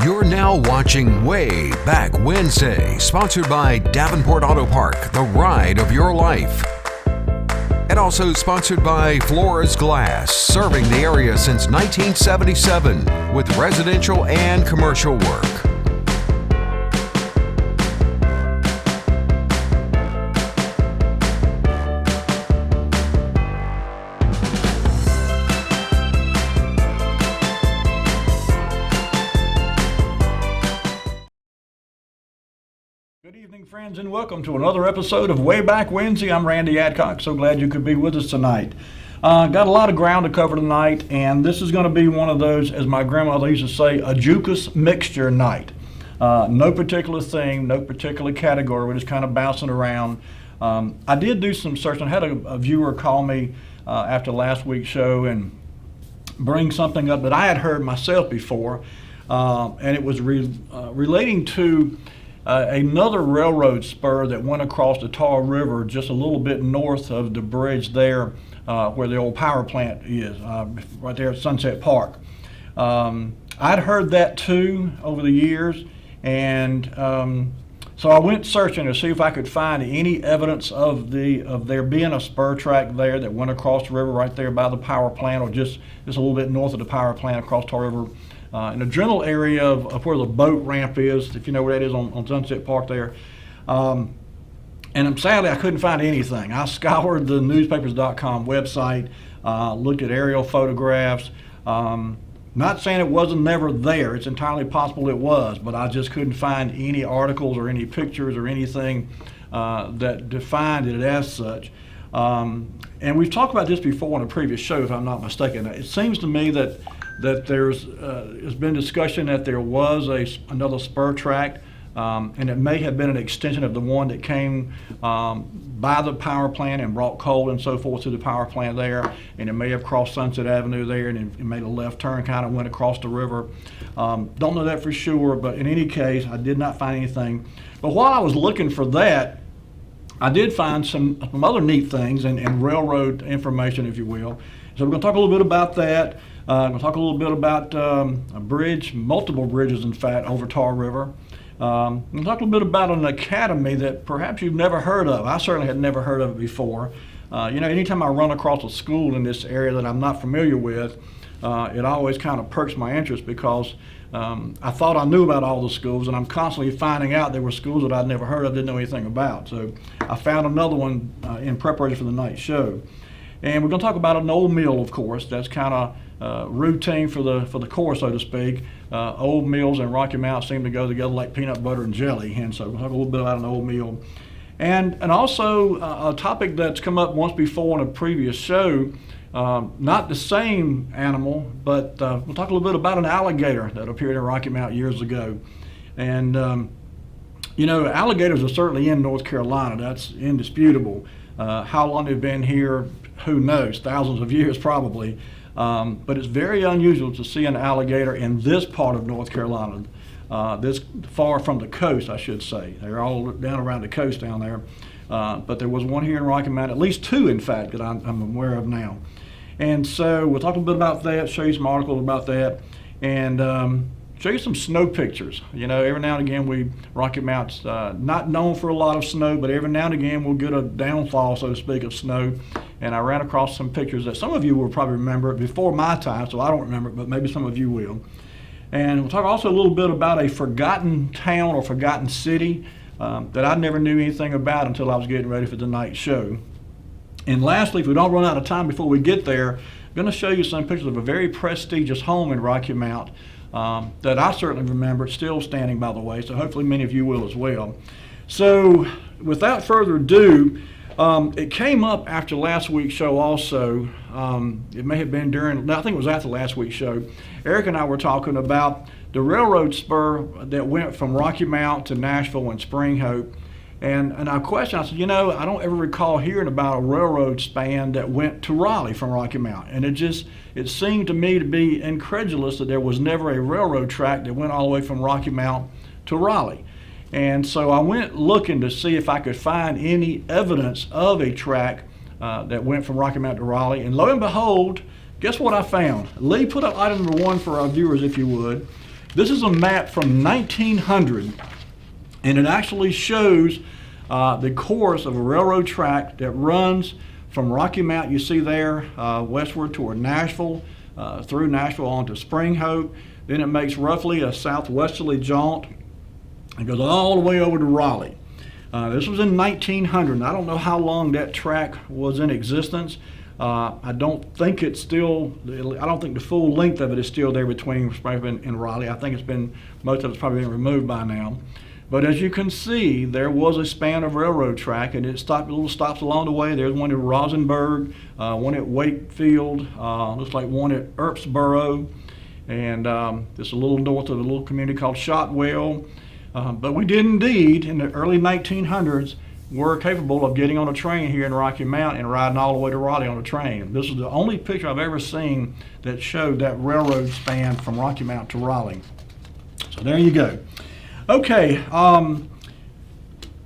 You're now watching Wayback Wednesday, sponsored by Davenport Auto Park, the ride of your life. And also sponsored by Flores Glass, serving the area since 1977 with residential and commercial work. Good evening, friends, and welcome to another episode of Wayback Wednesday. I'm Randy Adcock. So glad you could be with us tonight. Got a lot of ground to cover tonight, and this is going to be one of those, as my grandmother used to say, a Jukas mixture night. No particular theme, no particular category. We're just kind of bouncing around. I did do some searching. I had a viewer call me after last week's show and bring something up that I had heard myself before, and it was relating to another railroad spur that went across the Tar River just a little bit north of the bridge there where the old power plant is, right there at Sunset Park. I'd heard that too over the years, and so I went searching to see if I could find any evidence of there being a spur track there that went across the river right there by the power plant, or just a little bit north of the power plant across Tar River. In the general area of where the boat ramp is, if you know where that is on Sunset Park there. And sadly, I couldn't find anything. I scoured the newspapers.com website, looked at aerial photographs. Not saying it wasn't never there. It's entirely possible it was, but I just couldn't find any articles or any pictures or anything that defined it as such. And we've talked about this before on a previous show, if I'm not mistaken. It seems to me that there's been discussion that there was another spur track, and it may have been an extension of the one that came by the power plant and brought coal and so forth to the power plant there, and it may have crossed Sunset Avenue there and it made a left turn, kind of went across the river. Don't know that for sure, but in any case, I did not find anything. But while I was looking for that, I did find some other neat things and railroad information, if you will. So we're going to talk a little bit about that. I'm going to talk a little bit about a bridge, multiple bridges, in fact, over Tar River. I'm going to talk a little bit about an academy that perhaps you've never heard of. I certainly had never heard of it before. Anytime I run across a school in this area that I'm not familiar with, it always kind of perks my interest because I thought I knew about all the schools, and I'm constantly finding out there were schools that I'd never heard of, didn't know anything about. So I found another one in preparation for the night show. And we're going to talk about an old mill, of course. That's kind of routine for the course, so to speak. Old mills and Rocky Mount seem to go together like peanut butter and jelly, and so we'll talk a little bit about an old mill. And also a topic that's come up once before on a previous show, not the same animal, but we'll talk a little bit about an alligator that appeared in Rocky Mount years ago. And alligators are certainly in North Carolina. That's indisputable. How long they've been here, who knows, thousands of years probably. But it's very unusual to see an alligator in this part of North Carolina, this far from the coast, I should say. They're all down around the coast down there. But there was one here in Rocky Mount, at least two, in fact, that I'm aware of now. And so we'll talk a little bit about that, show you some articles about that, and show you some snow pictures. Every now and again, Rocky Mount's not known for a lot of snow, but every now and again we'll get a downfall, so to speak, of snow. And I ran across some pictures that some of you will probably remember before my time, so I don't remember it, but maybe some of you will. And we'll talk also a little bit about a forgotten town or forgotten city that I never knew anything about until I was getting ready for tonight's show. And lastly, if we don't run out of time before we get there, I'm going to show you some pictures of a very prestigious home in Rocky Mount that I certainly remember. It's still standing, by the way, so hopefully many of you will as well. So without further ado, it came up after last week's show also. It may have been I think it was after last week's show. Eric and I were talking about the railroad spur that went from Rocky Mount to Nashville and Spring Hope. And I questioned, I said, I don't ever recall hearing about a railroad span that went to Raleigh from Rocky Mount. And it seemed to me to be incredulous that there was never a railroad track that went all the way from Rocky Mount to Raleigh. And so I went looking to see if I could find any evidence of a track that went from Rocky Mount to Raleigh. And lo and behold, guess what I found? Lee, put up item number 1 for our viewers, if you would. This is a map from 1900, and it actually shows the course of a railroad track that runs from Rocky Mount, you see there, westward toward Nashville, through Nashville onto Spring Hope. Then it makes roughly a southwesterly jaunt and goes all the way over to Raleigh. This was in 1900. And I don't know how long that track was in existence. I don't think the full length of it is still there between Springfield and Raleigh. I think most of it's probably been removed by now. But as you can see, there was a span of railroad track, and it stopped little stops along the way. There's one at Rosenberg, one at Wakefield, looks like one at Earpsboro, and just a little north of a little community called Shotwell. But we did indeed, in the early 1900s, were capable of getting on a train here in Rocky Mount and riding all the way to Raleigh on a train. This is the only picture I've ever seen that showed that railroad span from Rocky Mount to Raleigh. So there you go. Okay, while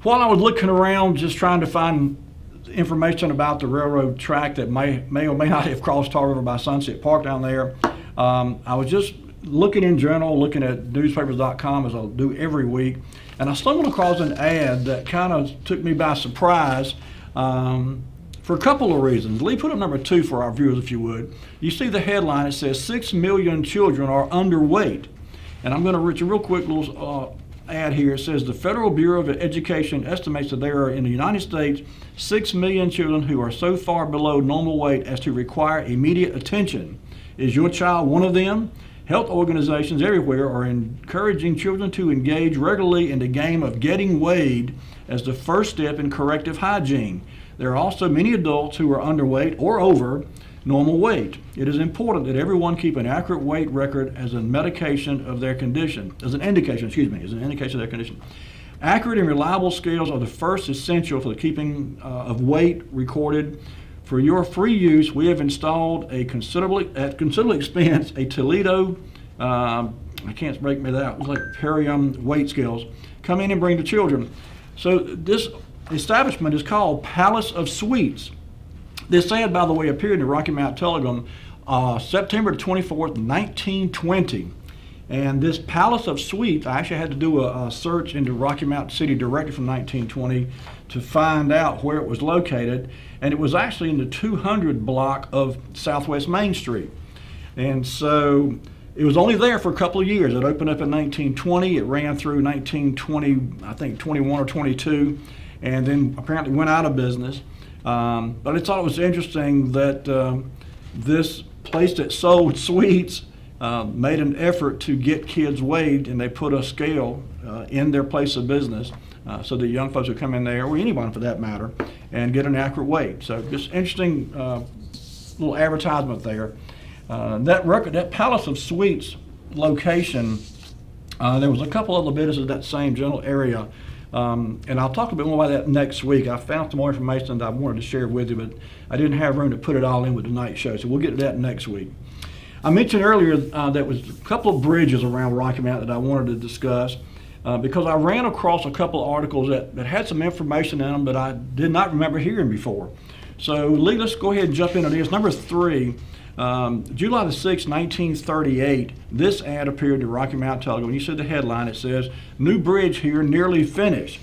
I was looking around just trying to find information about the railroad track that may or may not have crossed Tar River by Sunset Park down there, I was just looking in general, looking at newspapers.com as I do every week, and I stumbled across an ad that kind of took me by surprise for a couple of reasons. Lee, put up number 2 for our viewers if you would. You see the headline, it says 6 million children are underweight. And I'm going to read a real quick little ad here. It says the Federal Bureau of Education estimates that there are in the United States 6 million children who are so far below normal weight as to require immediate attention. Is your child one of them? Health organizations everywhere are encouraging children to engage regularly in the game of getting weighed as the first step in corrective hygiene. There are also many adults who are underweight or over normal weight. It is important that everyone keep an accurate weight record as an indication of their condition. Accurate and reliable scales are the first essential for the keeping of weight recorded. For your free use, we have installed at considerable expense a Toledo, I can't break me that out, it's like Perium weight scales. Come in and bring the children. So this establishment is called Palace of Sweets. This ad, by the way, appeared in the Rocky Mount Telegram September 24th, 1920. And this Palace of Sweets, I actually had to do a search into Rocky Mount City directly from 1920 to find out where it was located. And it was actually in the 200 block of Southwest Main Street. And so it was only there for a couple of years. It opened up in 1920. It ran through 1920, I think 21 or 22, and then apparently went out of business. But I thought it was interesting that this place that sold sweets made an effort to get kids weighed, and they put a scale in their place of business so that young folks would come in there, or anyone for that matter, and get an accurate weight. So just interesting little advertisement there. That Palace of Sweets location, there was a couple other businesses in that same general area. And I'll talk a bit more about that next week. I found some more information that I wanted to share with you, but I didn't have room to put it all in with tonight's show, so we'll get to that next week. I mentioned earlier there was a couple of bridges around Rocky Mount that I wanted to discuss because I ran across a couple of articles that had some information in them that I did not remember hearing before. So Lee, let's go ahead and jump into this. Number 3, July the 6th, 1938, this ad appeared in the Rocky Mount Telegram. You see the headline, it says, "New bridge here nearly finished."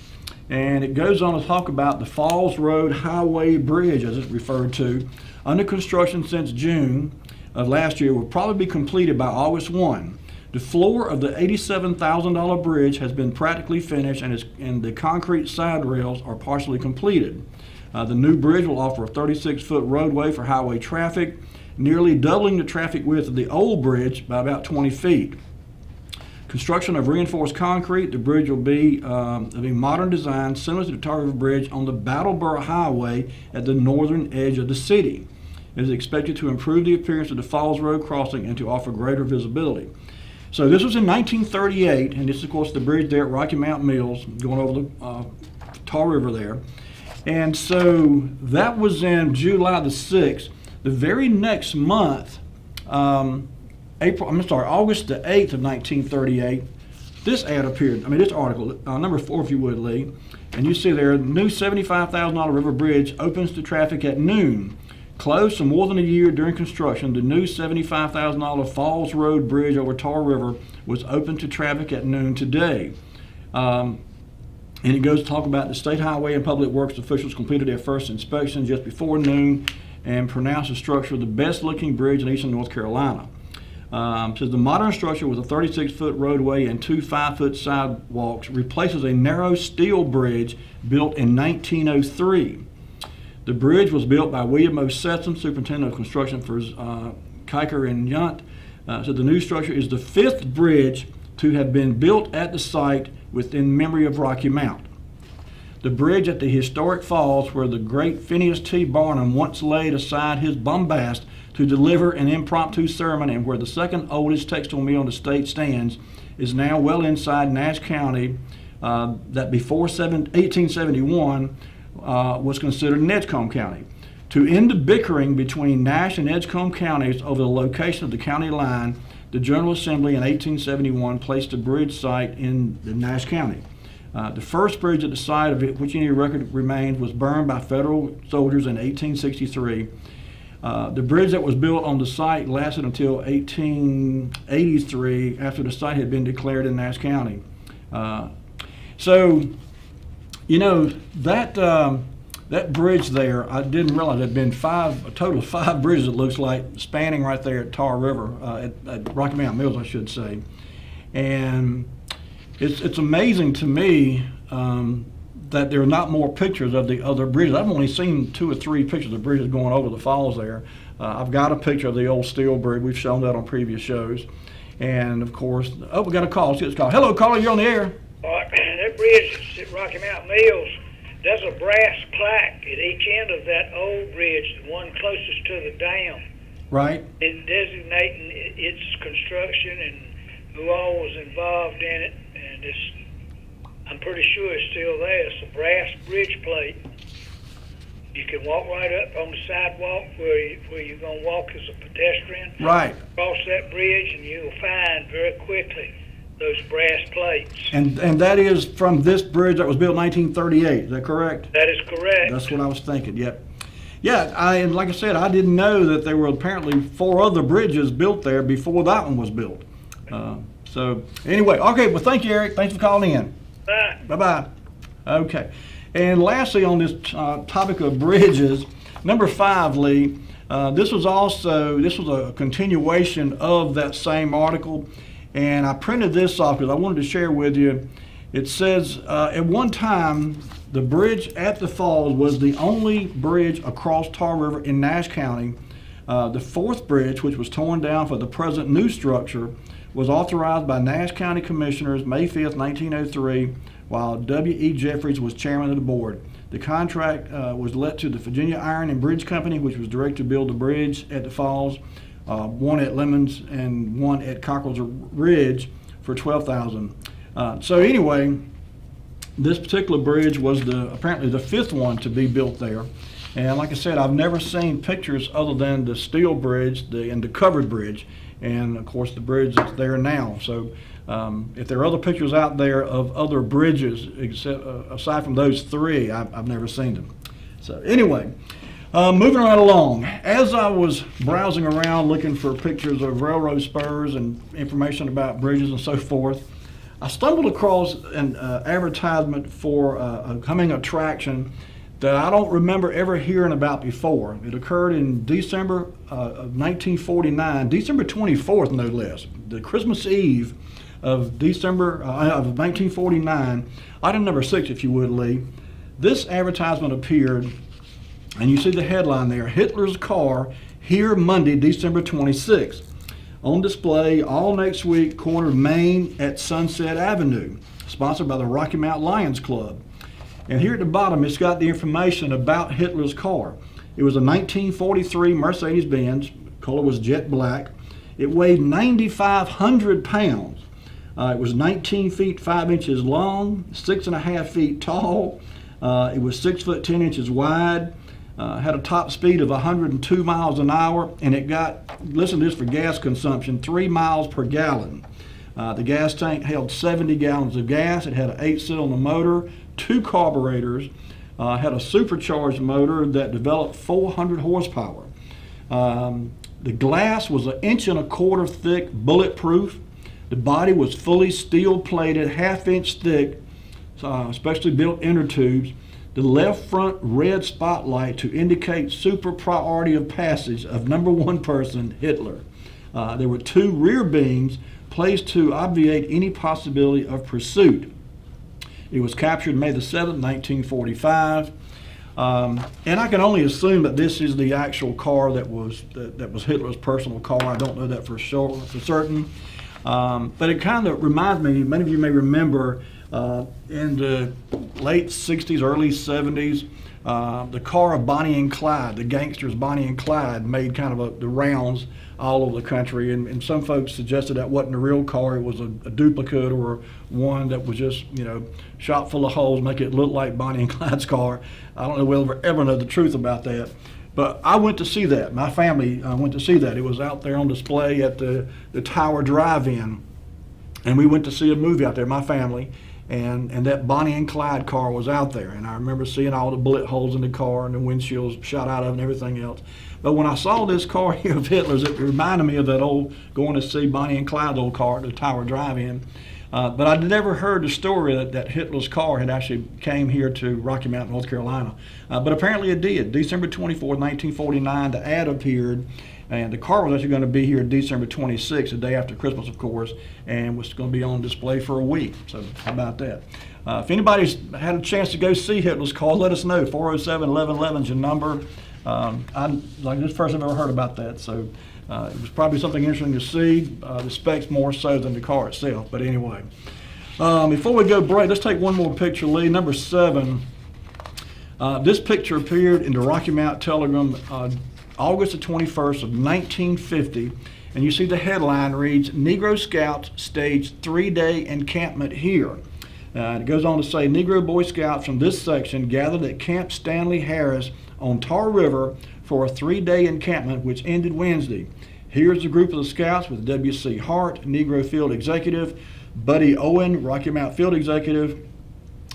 And it goes on to talk about the Falls Road Highway Bridge, as it's referred to, under construction since June of last year, will probably be completed by August 1. The floor of the $87,000 bridge has been practically finished, and the concrete side rails are partially completed. The new bridge will offer a 36-foot roadway for highway traffic, nearly doubling the traffic width of the old bridge by about 20 feet. Construction of reinforced concrete, the bridge will be of a modern design similar to the Tar River Bridge on the Battleboro Highway at the northern edge of the city. It is expected to improve the appearance of the Falls Road crossing and to offer greater visibility. So this was in 1938, and this is, of course, the bridge there at Rocky Mount Mills, going over the Tar River there. And so that was in July the 6th. The very next month, August the 8th of 1938, this ad appeared, this article, number 4 if you would, Lee, and you see there, new $75,000 river bridge opens to traffic at noon. Closed for more than a year during construction, the new $75,000 Falls Road Bridge over Tar River was open to traffic at noon today. And it goes to talk about the State Highway and Public Works officials completed their first inspection just before noon and pronounced the structure the best looking bridge in eastern North Carolina. Says the modern structure with a 36-foot roadway and 2 5-foot sidewalks replaces a narrow steel bridge built in 1903. The bridge was built by William O. Stetson, superintendent of construction for Kiker and Yunt. So the new structure is the 5th bridge to have been built at the site within memory of Rocky Mount. The bridge at the historic falls where the great Phineas T. Barnum once laid aside his bombast to deliver an impromptu sermon, and where the second oldest textile mill in the state stands, is now well inside Nash County, that before 1871 was considered in Edgecombe County. To end the bickering between Nash and Edgecombe counties over the location of the county line, the General Assembly in 1871 placed the bridge site in the Nash County. The first bridge at the site of it, which any record remained, was burned by federal soldiers in 1863. The bridge that was built on the site lasted until 1883, after the site had been declared in Nash County. So, you know, that bridge there, I didn't realize there'd been a total of 5 bridges, it looks like, spanning right there at Tar River, at Rocky Mountain Mills, I should say. And it's amazing to me that there are not more pictures of the other bridges. I've only seen 2 or 3 pictures of bridges going over the falls there. I've got a picture of the old steel bridge. We've shown that on previous shows. And of course, we got a call. Let's get this call. Hello, caller, you're on the air. That bridge at Rocky Mountain Mills, there's a brass plaque at each end of that old bridge, the one closest to the dam. Right. It's designating its construction and who all was involved in it, and I'm pretty sure it's still there. It's a brass bridge plate. You can walk right up on the sidewalk where you're going to walk as a pedestrian. Right. Cross that bridge, and you'll find very quickly those brass plates. And that is from this bridge that was built in 1938, is that correct? That is correct. That's what I was thinking, yep. Yeah, and like I said, I didn't know that there were apparently 4 other bridges built there before that one was built. So anyway, okay, well thank you, Eric. Thanks for calling in. Bye. Bye-bye. Okay. And lastly on this topic of bridges, number 5, Lee, this was a continuation of that same article. And I printed this off because I wanted to share with you. It says, at one time, the bridge at the falls was the only bridge across Tar River in Nash County. The 4th bridge, which was torn down for the present new structure, was authorized by Nash County Commissioners May 5th, 1903, while W.E. Jeffries was chairman of the board. The contract was let to the Virginia Iron and Bridge Company, which was directed to build the bridge at the falls. One at Lemons and one at Cockrell's Ridge for $12,000. So anyway, this particular bridge was apparently the 5th one to be built there. And like I said, I've never seen pictures other than the steel bridge and the covered bridge, and of course the bridge that's there now. So if there are other pictures out there of other bridges aside from those 3, I've never seen them. So anyway. Moving right along, as I was browsing around looking for pictures of railroad spurs and information about bridges and so forth, I stumbled across an advertisement for a coming attraction that I don't remember ever hearing about before. It occurred in December of 1949, December 24th, no less, the Christmas Eve of December of 1949. Item number 6, if you would, Lee. This advertisement appeared. And you see the headline there, Hitler's Car, here Monday, December 26th. On display all next week, corner of Main at Sunset Avenue, sponsored by the Rocky Mount Lions Club. And here at the bottom, it's got the information about Hitler's Car. It was a 1943 Mercedes-Benz, color was jet black. It weighed 9,500 pounds. It was 19 feet 5 inches long, 6.5 feet tall. It was 6 foot 10 inches wide. Had a top speed of 102 miles an hour, and it got, listen to this for gas consumption, 3 miles per gallon. The gas tank held 70 gallons of gas. It had an 8-cylinder motor, 2 carburetors, had a supercharged motor that developed 400 horsepower. The glass was 1.25 inches thick, bulletproof. The body was fully steel-plated, half-inch thick, specially built inner tubes. The left front red spotlight to indicate super priority of passage of number one person, Hitler. There were 2 rear beams placed to obviate any possibility of pursuit. It was captured May the 7th, 1945. And I can only assume that this is the actual car that was Hitler's personal car. I don't know that for certain. But it kind of reminds me, many of you may remember, in the late 60s, early 70s, the car of Bonnie and Clyde, the gangsters Bonnie and Clyde, made kind of the rounds all over the country. And some folks suggested that wasn't a real car, it was a duplicate or one that was just, shot full of holes, make it look like Bonnie and Clyde's car. I don't know if we'll ever know the truth about that. But I went to see that. My family went to see that. It was out there on display at the Tower Drive-In. And we went to see a movie out there, my family. And that Bonnie and Clyde car was out there. And I remember seeing all the bullet holes in the car and the windshields shot out of it and everything else. But when I saw this car here of Hitler's, it reminded me of that old, going to see Bonnie and Clyde's old car at the Tower Drive-In. But I'd never heard the story that Hitler's car had actually came here to Rocky Mount, North Carolina. But apparently it did. December 24th, 1949, the ad appeared. And the car was actually going to be here December 26th, the day after Christmas, of course, and was going to be on display for a week. So how about that? If anybody's had a chance to go see Hitler's car, let us know. 407-1111 is your number. This first I've ever heard about that, so it was probably something interesting to see. The specs more so than the car itself, but anyway. Before we go break, let's take one more picture, Lee. Number 7. This picture appeared in the Rocky Mount Telegram August the 21st of 1950, and you see the headline reads, Negro Scouts stage 3-day encampment here. It goes on to say, Negro Boy Scouts from this section gathered at Camp Stanley Harris on Tar River for a 3-day encampment which ended Wednesday. Here's a group of the Scouts with W.C. Hart, Negro Field Executive, Buddy Owen, Rocky Mount Field Executive,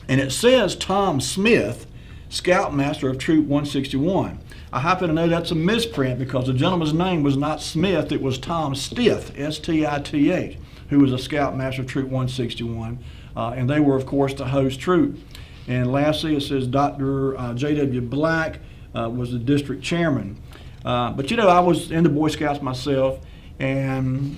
and it says Tom Smith, Scoutmaster of Troop 161. I happen to know that's a misprint because the gentleman's name was not Smith, it was Tom Stith, S-T-I-T-H, who was a Scoutmaster of Troop 161, and they were, of course, the host troop. And lastly, it says Dr. J.W. Black was the district chairman. But I was in the Boy Scouts myself, and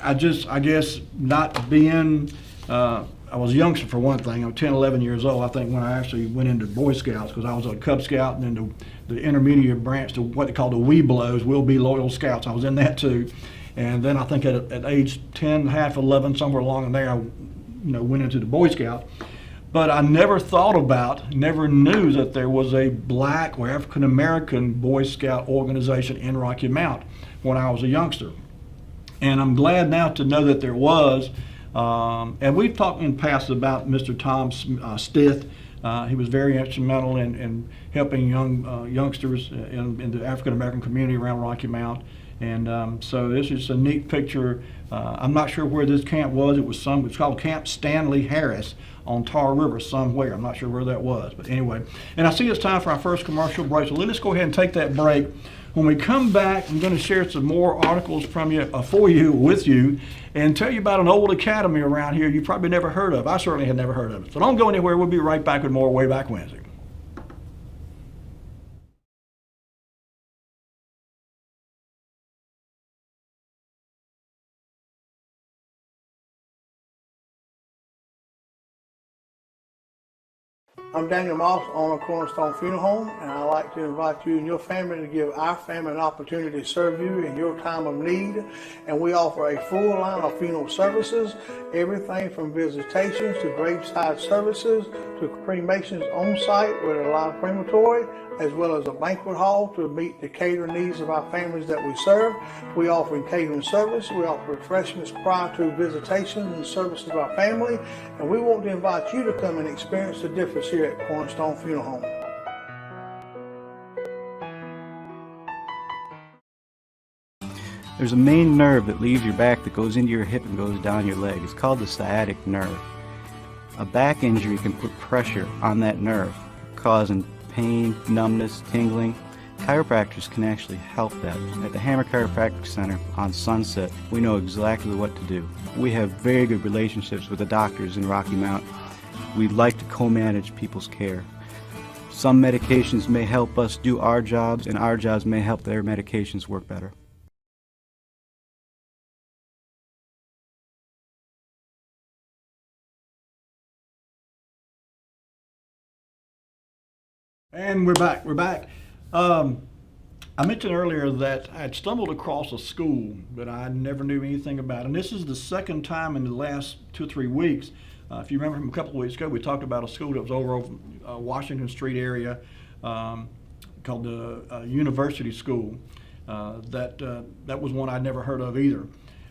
I guess not being, I was a youngster for one thing. I was 10, 11 years old, I think, when I actually went into Boy Scouts, because I was a Cub Scout and then the intermediate branch to what they call the Webelos, Will Be Loyal Scouts. I was in that too. And then I think at age 10, half 11, somewhere along in there, I went into the Boy Scouts. But I never thought about, never knew that there was a black or African American Boy Scout organization in Rocky Mount when I was a youngster. And I'm glad now to know that there was. And we've talked in the past about Mr. Tom Stith. He was very instrumental in helping youngsters in the African American community around Rocky Mount. And so this is a neat picture. I'm not sure where this camp was. It's called Camp Stanley Harris on Tar River somewhere. I'm not sure where that was, but anyway. And I see it's time for our first commercial break, so let's go ahead and take that break. When we come back, I'm going to share some more articles with you, and tell you about an old academy around here you probably never heard of. I certainly had never heard of it. So don't go anywhere. We'll be right back with more Wayback Wednesday. I'm Daniel Moss, owner of Cornerstone Funeral Home, and I'd like to invite you and your family to give our family an opportunity to serve you in your time of need. And we offer a full line of funeral services, everything from visitations to graveside services to cremations on site with a live crematory, as well as a banquet hall to meet the catering needs of our families that we serve. We offer catering service. We offer refreshments prior to visitations and services of our family. And we want to invite you to come and experience the difference here at Cornerstone Funeral Home. There's a main nerve that leaves your back that goes into your hip and goes down your leg. It's called the sciatic nerve. A back injury can put pressure on that nerve, causing pain, numbness, tingling, Chiropractors can actually help that. At the Hammer Chiropractic Center on Sunset, we know exactly what to do. We have very good relationships with the doctors in Rocky Mount. We like to co-manage people's care. Some medications may help us do our jobs, and our jobs may help their medications work better. And we're back. I mentioned earlier that I had stumbled across a school that I never knew anything about. And this is the second time in the last 2 or 3 weeks. If you remember from a couple of weeks ago, we talked about a school that was over Washington Street area called the University School. That was one I'd never heard of either.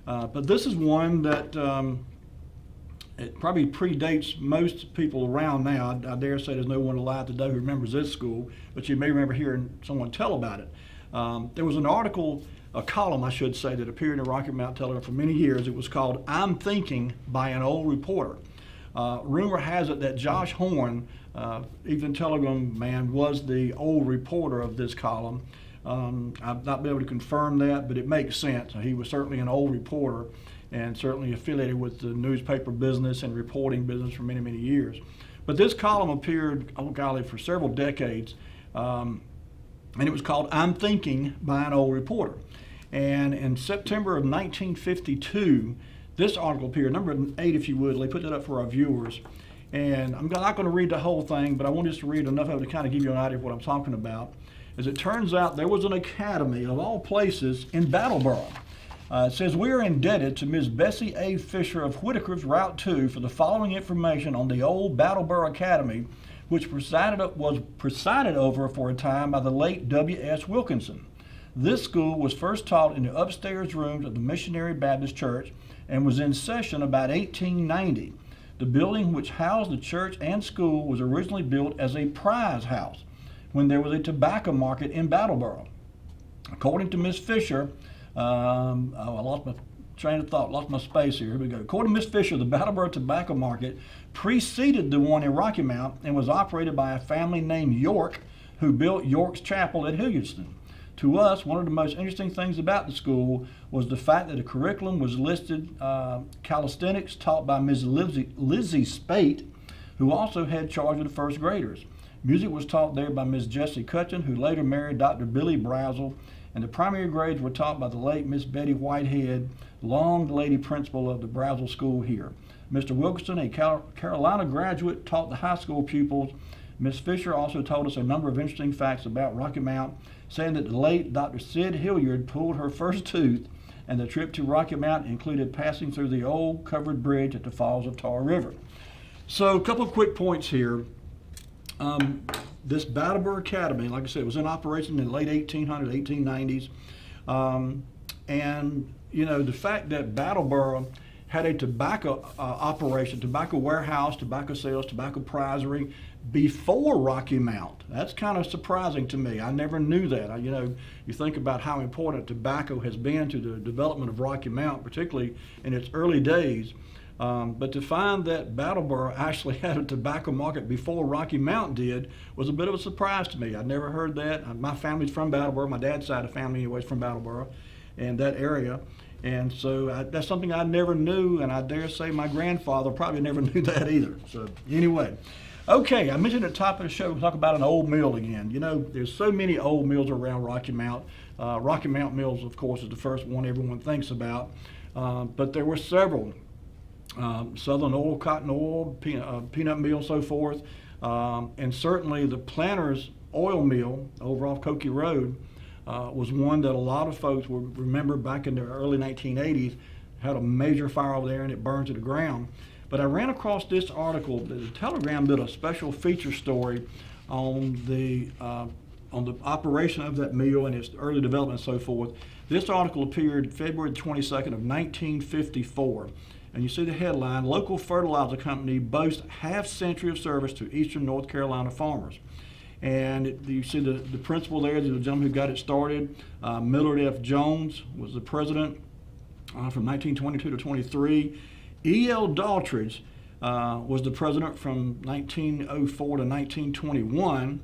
But this is one that it probably predates most people around now. I dare say there's no one alive today who remembers this school, but you may remember hearing someone tell about it. There was an article, a column I should say, that appeared in the Rocky Mount Telegraph for many years. It was called "I'm Thinking" by an old reporter. Rumor has it that Josh Horn, Evening Telegram man, was the old reporter of this column. I've not been able to confirm that, but it makes sense. He was certainly an old reporter and certainly affiliated with the newspaper business and reporting business for many, many years. But this column appeared, oh golly, for several decades, and it was called "I'm Thinking" by an old reporter. And in September of 1952, this article appeared, number 8 if you would. They put that up for our viewers. And I'm not going to read the whole thing, but I want just to read enough of it to kind of give you an idea of what I'm talking about. As it turns out, there was an academy, of all places, in Brattleboro. It says, "We are indebted to Ms. Bessie A. Fisher of Whitaker's Route 2 for the following information on the old Brattleboro Academy, which was presided over for a time by the late W.S. Wilkinson. This school was first taught in the upstairs rooms of the Missionary Baptist Church and was in session about 1890. The building which housed the church and school was originally built as a prize house when there was a tobacco market in Brattleboro. According to Ms. Fisher, I lost my train of thought, lost my space here. Here we go. According to Ms. Fisher, the Brattleboro Tobacco Market preceded the one in Rocky Mount and was operated by a family named York, who built York's Chapel at Hilliardson. To us, one of the most interesting things about the school was the fact that the curriculum was listed calisthenics taught by Ms. Lizzie Spate, who also had charge of the first graders. Music was taught there by Ms. Jessie Cutchin, who later married Dr. Billy Brazel, and the primary grades were taught by the late Miss Betty Whitehead, long lady principal of the Brazel School here. Mr. Wilkinson, a Carolina graduate, taught the high school pupils. Ms. Fisher also told us a number of interesting facts about Rocky Mount, saying that the late Dr. Sid Hilliard pulled her first tooth, and the trip to Rocky Mount included passing through the old covered bridge at the Falls of Tar River." So a couple of quick points here. This Brattleboro Academy, like I said, was in operation in the late 1800s, 1890s. And, you know, the fact that Brattleboro had a tobacco operation, tobacco warehouse, tobacco sales, tobacco prizery before Rocky Mount. That's kind of surprising to me. I never knew that. You know, you think about how important tobacco has been to the development of Rocky Mount, particularly in its early days. But to find that Brattleboro actually had a tobacco market before Rocky Mount did was a bit of a surprise to me. I'd never heard that. My family's from Brattleboro. My dad's side of the family anyway is from Brattleboro and that area. And so that's something I never knew, and I dare say my grandfather probably never knew that either. So anyway, okay, I mentioned at the top of the show, we'll talk about an old mill again. You know, there's so many old mills around Rocky Mount. Rocky Mount Mills, of course, is the first one everyone thinks about, but there were several. Southern Oil, Cotton Oil, peanut mill, so forth. And certainly the Planters Oil Mill over off Cokie Road was one that a lot of folks will remember back in the early 1980s, had a major fire over there and it burned to the ground. But I ran across this article. The Telegram did a special feature story on the operation of that mill and its early development and so forth. This article appeared February 22nd of 1954. And you see the headline, "Local Fertilizer Company Boasts Half-Century of Service to Eastern North Carolina Farmers." And you see the principal there, the gentleman who got it started. Millard F. Jones was the president from 1922 to 23. E.L. Daltridge was the president from 1904 to 1921.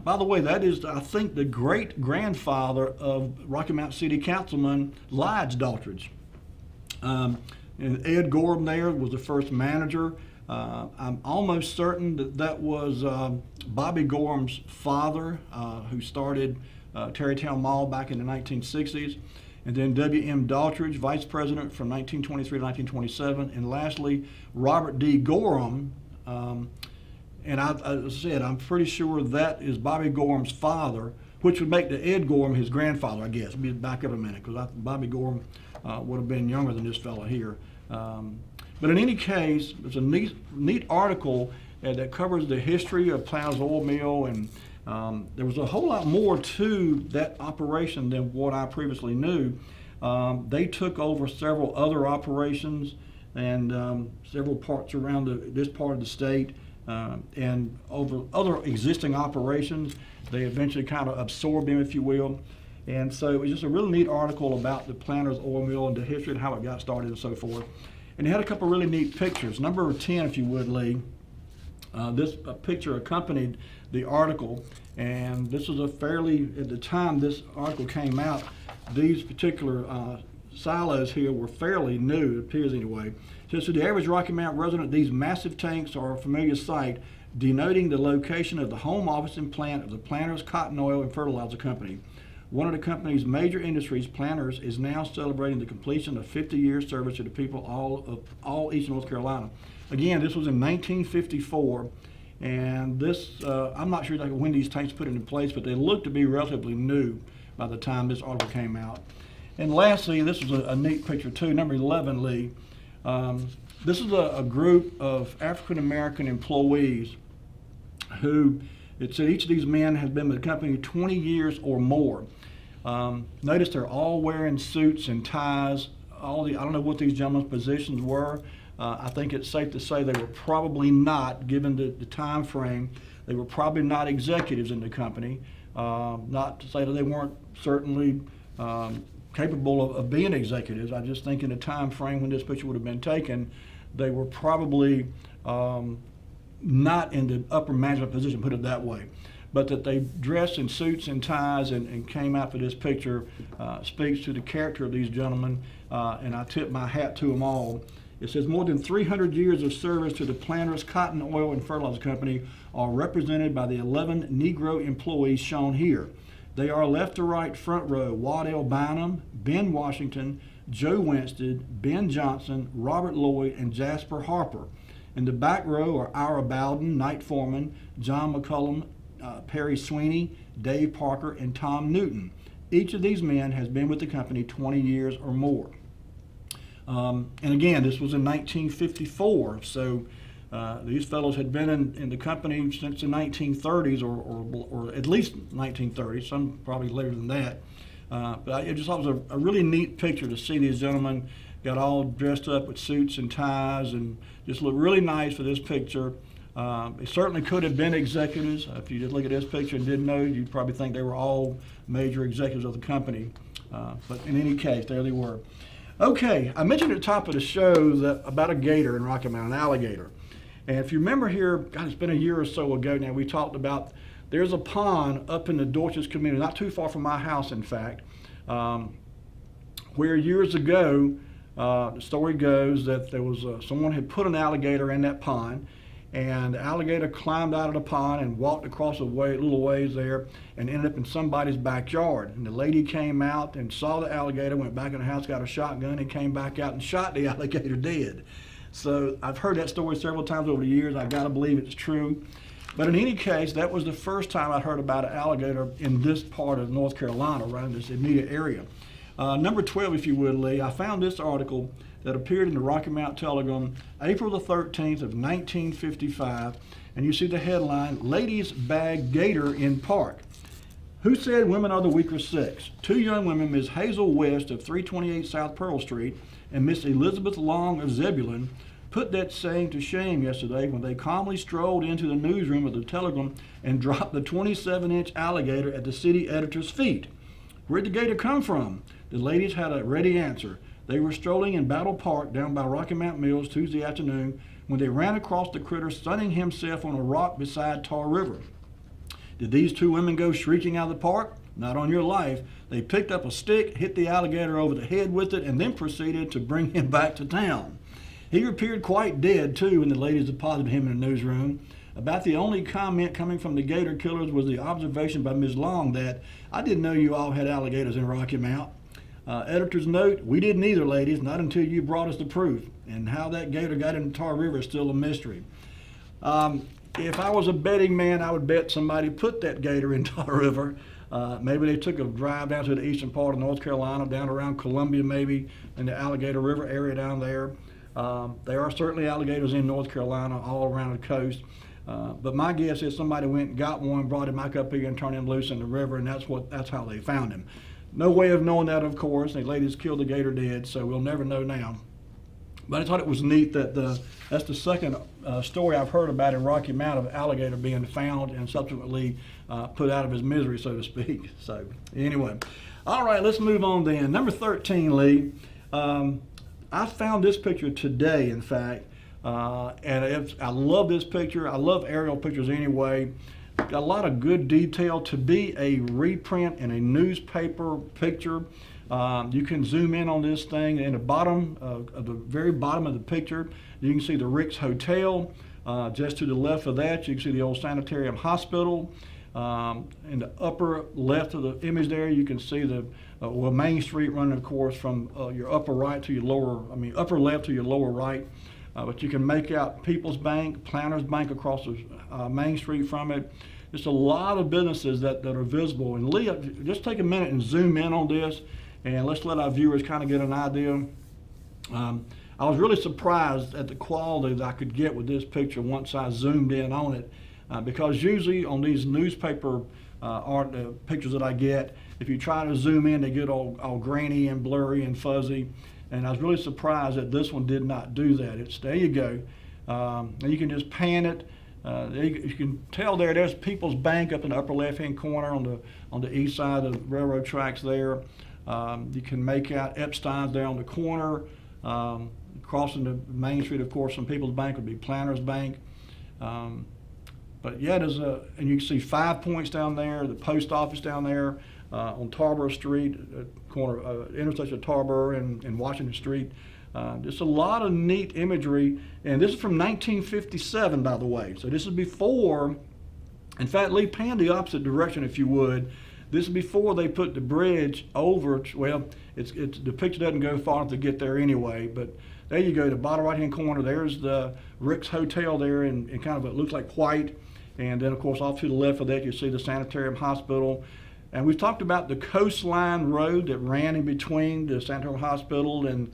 By the way, that is, I think, the great-grandfather of Rocky Mount City Councilman Lige Daltrich. And Ed Gorham there was the first manager. I'm almost certain that was Bobby Gorham's father, who started Tarrytown Mall back in the 1960s. And then W.M. Daltrich, vice president from 1923 to 1927. And lastly, Robert D. Gorham. And as I said, I'm pretty sure that is Bobby Gorham's father, which would make the Ed Gorham his grandfather, I guess. Let me back up a minute, because Bobby Gorham would have been younger than this fellow here. But in any case, there's a neat article that covers the history of Planters Oil Mill, and there was a whole lot more to that operation than what I previously knew. They took over several other operations and several parts around this part of the state, and over other existing operations. They eventually kind of absorbed them, if you will. And so it was just a really neat article about the Planters Oil Mill and the history and how it got started and so forth. And it had a couple really neat pictures. Number 10, if you would, Lee. This picture accompanied the article, and this was a fairly, at the time this article came out, these particular silos here were fairly new, it appears anyway. So to the average Rocky Mount resident, these massive tanks are a familiar sight, denoting the location of the home office and plant of the Planters Cotton Oil and Fertilizer Company. One of the company's major industries, Planters, is now celebrating the completion of 50-year service to the people of all Eastern North Carolina. Again, this was in 1954, and this, I'm not sure exactly when these tanks put into place, but they look to be relatively new by the time this article came out. And lastly, this is a neat picture too, number 11, Lee. This is a group of African American employees who, it said each of these men has been with the company 20 years or more. Notice they're all wearing suits and ties. I don't know what these gentlemen's positions were. I think it's safe to say they were probably not, given the time frame, they were probably not executives in the company. Not to say that they weren't certainly capable of being executives. I just think in the time frame when this picture would have been taken, they were probably not in the upper management position, put it that way. But that they dressed in suits and ties and came out for this picture speaks to the character of these gentlemen, and I tip my hat to them all. It says more than 300 years of service to the Planters Cotton Oil and Fertilizer Company are represented by the 11 Negro employees shown here. They are left to right front row: Waddell Bynum, Ben Washington, Joe Winstead, Ben Johnson, Robert Lloyd, and Jasper Harper. In the back row are Ira Bowden, Knight Foreman, John McCullum, Perry Sweeney, Dave Parker, and Tom Newton. Each of these men has been with the company 20 years or more. And again, this was in 1954, so these fellows had been in the company since the 1930s, or at least 1930s, some probably later than that. But I just thought it was a really neat picture to see these gentlemen got all dressed up with suits and ties and just looked really nice for this picture. They certainly could have been executives. If you just look at this picture and didn't know, you'd probably think they were all major executives of the company. But in any case, there they were. Okay, I mentioned at the top of the show about a gator in Rocky Mount, an alligator. And if you remember here, God, it's been a year or so ago now, we talked about there's a pond up in the Dorchester community, not too far from my house, in fact, where years ago, the story goes that there was someone had put an alligator in that pond, and the alligator climbed out of the pond and walked across a little ways there and ended up in somebody's backyard. And the lady came out and saw the alligator, went back in the house, got a shotgun, and came back out and shot the alligator dead. So I've heard that story several times over the years. I've got to believe it's true. But in any case, that was the first time I'd heard about an alligator in this part of North Carolina, around this immediate area. Number 12, if you would, Lee, I found this article that appeared in the Rocky Mount Telegram, April the 13th of 1955, and you see the headline, "Ladies Bag Gator in Park." Who said women are the weaker sex? Two young women, Ms. Hazel West of 328 South Pearl Street and Miss Elizabeth Long of Zebulon, put that saying to shame yesterday when they calmly strolled into the newsroom of the Telegram and dropped the 27-inch alligator at the city editor's feet. Where'd the gator come from? The ladies had a ready answer. They were strolling in Battle Park down by Rocky Mount Mills Tuesday afternoon when they ran across the critter sunning himself on a rock beside Tar River. Did these two women go shrieking out of the park? Not on your life. They picked up a stick, hit the alligator over the head with it, and then proceeded to bring him back to town. He appeared quite dead, too, when the ladies deposited him in the newsroom. About the only comment coming from the gator killers was the observation by Ms. Long that, "I didn't know you all had alligators in Rocky Mount." Editor's note, "We didn't either, ladies, not until you brought us the proof. And how that gator got into Tar River is still a mystery." If I was a betting man, I would bet somebody put that gator in Tar River. Maybe they took a drive down to the eastern part of North Carolina, down around Columbia maybe, in the Alligator River area down there. There are certainly alligators in North Carolina all around the coast. But my guess is somebody went and got one, brought him back up here and turned him loose in the river, and that's how they found him. No way of knowing that, of course. The ladies killed the gator dead, so we'll never know now. But I thought it was neat that that's the second story I've heard about in Rocky Mount of alligator being found and subsequently put out of his misery, so to speak. So anyway, all right, let's move on then. Number 13, Lee. I found this picture today, in fact, and I love this picture. I love aerial pictures anyway. Got a lot of good detail to be a reprint in a newspaper picture. You can zoom in on this thing. In the bottom, of the very bottom of the picture, you can see the Rick's Hotel. Just to the left of that, you can see the old sanitarium hospital. In the upper left of the image there, you can see the Main Street running, of course, from your upper right to your upper left to your lower right. But you can make out People's Bank, Planters Bank across the Main Street from it. Just a lot of businesses that are visible. And Lee, just take a minute and zoom in on this, and let's let our viewers kind of get an idea. I was really surprised at the quality that I could get with this picture once I zoomed in on it, because usually on these newspaper art pictures that I get, if you try to zoom in, they get all grainy and blurry and fuzzy. And I was really surprised that this one did not do that. There you go. And you can just pan it. You can tell there's People's Bank up in the upper left-hand corner on the east side of the railroad tracks there. You can make out Epstein's there on the corner. Crossing the Main Street, of course, from People's Bank would be Planters Bank. But yeah, and you can see 5 Points down there, the post office down there on Tarboro Street, corner intersection of Tarboro and Washington Street. Just a lot of neat imagery, and this is from 1957, by the way. So this is before, in fact, Lee, pan the opposite direction if you would. This is before they put the bridge over. Well, the picture doesn't go far enough to get there anyway, but there you go, the bottom right-hand corner, there's the Rick's Hotel there in kind of it looks like white. And then, of course, off to the left of that, you see the Sanitarium Hospital. And we've talked about the coastline road that ran in between the Sanitarium Hospital and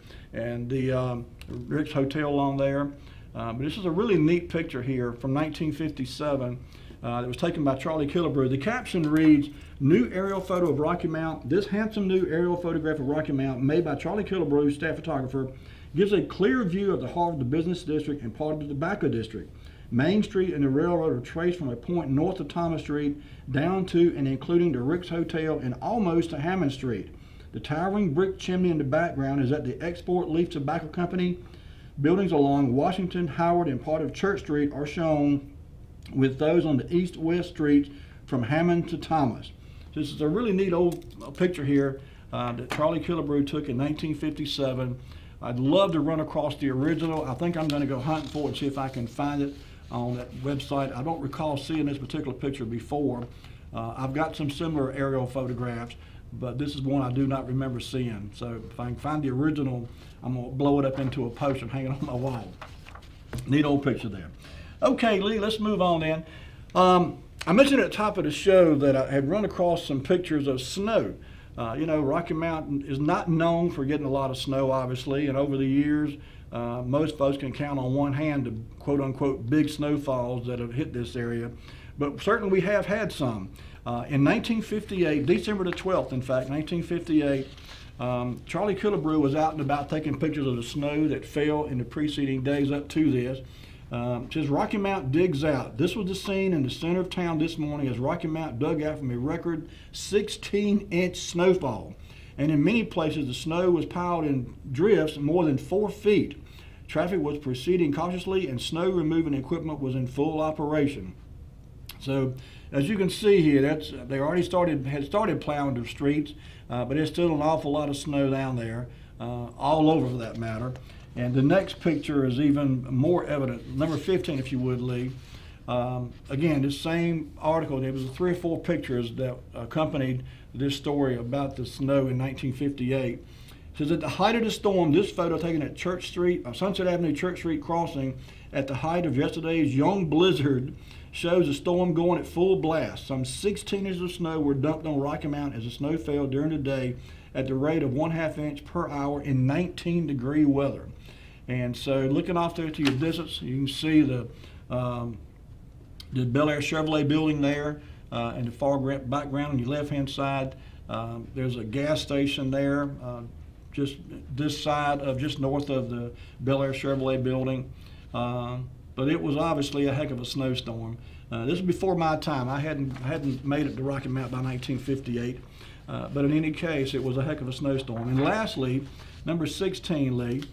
the Rick's Hotel along there. But this is a really neat picture here from 1957 that was taken by Charlie Killebrew. The caption reads, "New aerial photo of Rocky Mount. This handsome new aerial photograph of Rocky Mount made by Charlie Killebrew, staff photographer, gives a clear view of the heart of the business district and part of the tobacco district. Main Street and the railroad are traced from a point north of Thomas Street down to and including the Rick's Hotel and almost to Hammond Street. The towering brick chimney in the background is at the Export Leaf Tobacco Company. Buildings along Washington, Howard, and part of Church Street are shown, with those on the east-west streets from Hammond to Thomas." This is a really neat old picture here that Charlie Killebrew took in 1957. I'd love to run across the original. I think I'm going to go hunting for it and see if I can find it on that website. I don't recall seeing this particular picture before. I've got some similar aerial photographs, but this is one I do not remember seeing. So if I can find the original, I'm going to blow it up into a poster and hang it on my wall. Neat old picture there. Okay, Lee, let's move on then. I mentioned at the top of the show that I had run across some pictures of snow. Rocky Mountain is not known for getting a lot of snow, obviously, and over the years, most folks can count on one hand the quote-unquote big snowfalls that have hit this area, but certainly we have had some. In 1958, December the 12th, in fact, 1958, Charlie Killebrew was out and about taking pictures of the snow that fell in the preceding days up to this. It says Rocky Mount digs out. This was the scene in the center of town this morning as Rocky Mount dug out from a record 16-inch snowfall. And in many places, the snow was piled in drifts more than 4 feet. Traffic was proceeding cautiously and snow removing equipment was in full operation. So as you can see here, they already had started plowing the streets, but there's still an awful lot of snow down there, all over for that matter. And the next picture is even more evident. Number 15, if you would, Lee. Again, this same article, there was 3 or 4 pictures that accompanied this story about the snow in 1958. It says at the height of the storm, this photo taken at Church Street, Sunset Avenue Church Street crossing at the height of yesterday's young blizzard shows the storm going at full blast. Some 16 inches of snow were dumped on Rocky Mount as the snow fell during the day at the rate of 1/2 inch per hour in 19-degree weather. And so looking off there to your distance, you can see the Bel Air Chevrolet building there in the far background on your left-hand side. There's a gas station there just this side of, just north of the Bel Air Chevrolet building. But it was obviously a heck of a snowstorm. This is before my time. I hadn't made it to Rocky Mount by 1958. But in any case, it was a heck of a snowstorm. And lastly, number 16, Lee.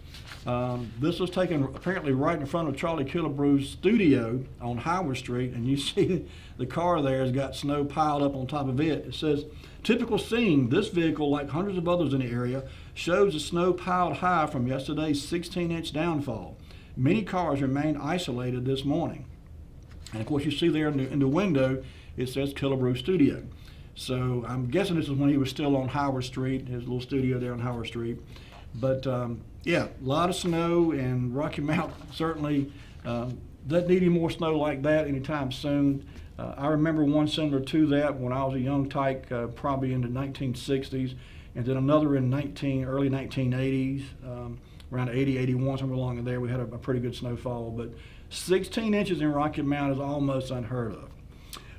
This was taken apparently right in front of Charlie Killebrew's studio on Howard Street, and you see the car there has got snow piled up on top of it. It says, typical scene, this vehicle, like hundreds of others in the area, shows the snow piled high from yesterday's 16-inch downfall. Many cars remain isolated this morning. And of course, you see there in the window, it says Killebrew Studio. So I'm guessing this is when he was still on Howard Street, his little studio there on Howard Street. But yeah, a lot of snow, and Rocky Mount certainly doesn't need any more snow like that anytime soon. I remember one similar to that when I was a young tyke, probably in the 1960s, and then another in early 1980s, around 80, 81, somewhere along in there. We had a pretty good snowfall, but 16 inches in Rocky Mount is almost unheard of.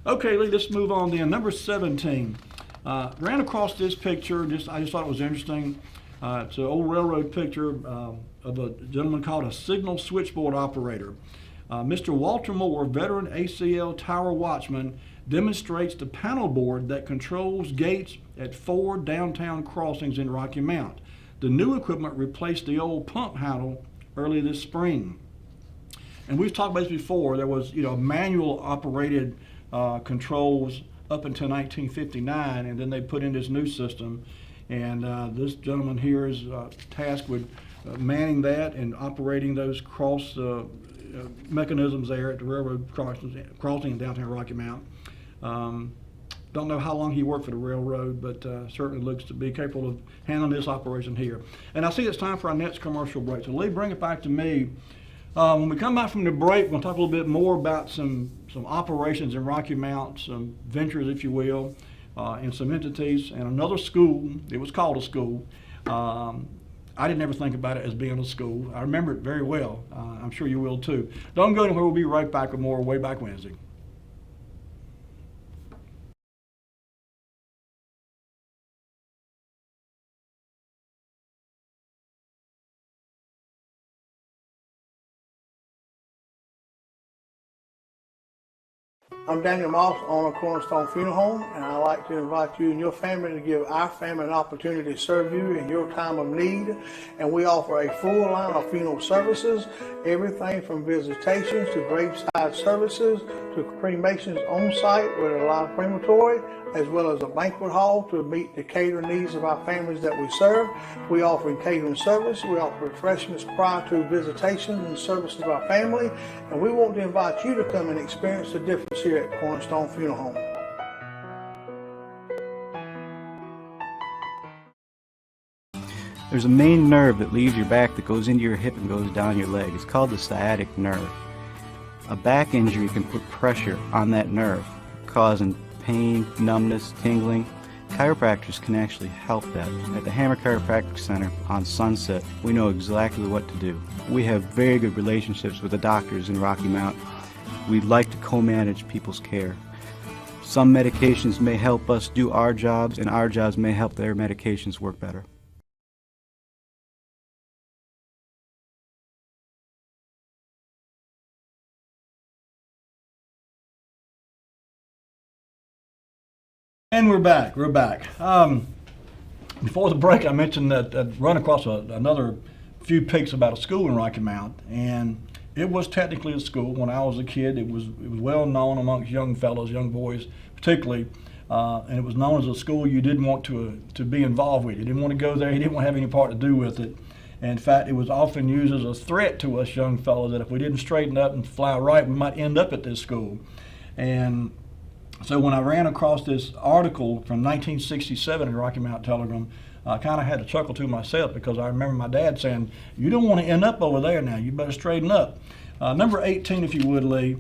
Okay, Lee, let's move on then. Number 17. Ran across this picture, I just thought it was interesting. It's an old railroad picture of a gentleman called a signal switchboard operator. Mr. Walter Moore, veteran ACL tower watchman, demonstrates the panel board that controls gates at 4 downtown crossings in Rocky Mount. The new equipment replaced the old pump handle early this spring. And we've talked about this before. There was, manual operated controls up until 1959, and then they put in this new system. And this gentleman here is tasked with manning that and operating those cross mechanisms there at the railroad crossing in downtown Rocky Mount. Don't know how long he worked for the railroad, but certainly looks to be capable of handling this operation here. And I see it's time for our next commercial break. So Lee, bring it back to me. When we come back from the break, we're going to talk a little bit more about some operations in Rocky Mount, some ventures, if you will, and some entities, and another school. It was called a school. I didn't ever think about it as being a school. I remember it very well. I'm sure you will too. Don't go anywhere. We'll be right back with more Wayback Wednesday. I'm Daniel Moss, owner of Cornerstone Funeral Home, and I'd like to invite you and your family to give our family an opportunity to serve you in your time of need. And we offer a full line of funeral services, everything from visitations to graveside services to cremations on site with a live crematory, as well as a banquet hall to meet the catering needs of our families that we serve. We offer catering service. We offer refreshments prior to visitations and services of our family. And we want to invite you to come and experience the difference here at Cornerstone Funeral Home. There's a main nerve that leaves your back that goes into your hip and goes down your leg. It's called the sciatic nerve. A back injury can put pressure on that nerve, causing pain, numbness, tingling. Chiropractors can actually help that. At the Hammer Chiropractic Center on Sunset, we know exactly what to do. We have very good relationships with the doctors in Rocky Mount. We like to co-manage people's care. Some medications may help us do our jobs, and our jobs may help their medications work better. And we're back. Before the break, I mentioned that I'd run across another few pics about a school in Rocky Mount, and it was technically a school. When I was a kid, it was well known amongst young fellows, young boys particularly, and it was known as a school you didn't want to be involved with. You didn't want to go there. You didn't want to have any part to do with it. And in fact, it was often used as a threat to us young fellows that if we didn't straighten up and fly right, we might end up at this school. And so when I ran across this article from 1967 in Rocky Mount Telegram, I kind of had to chuckle to myself because I remember my dad saying, "You don't want to end up over there now. You better straighten up." Number 18, if you would, Lee.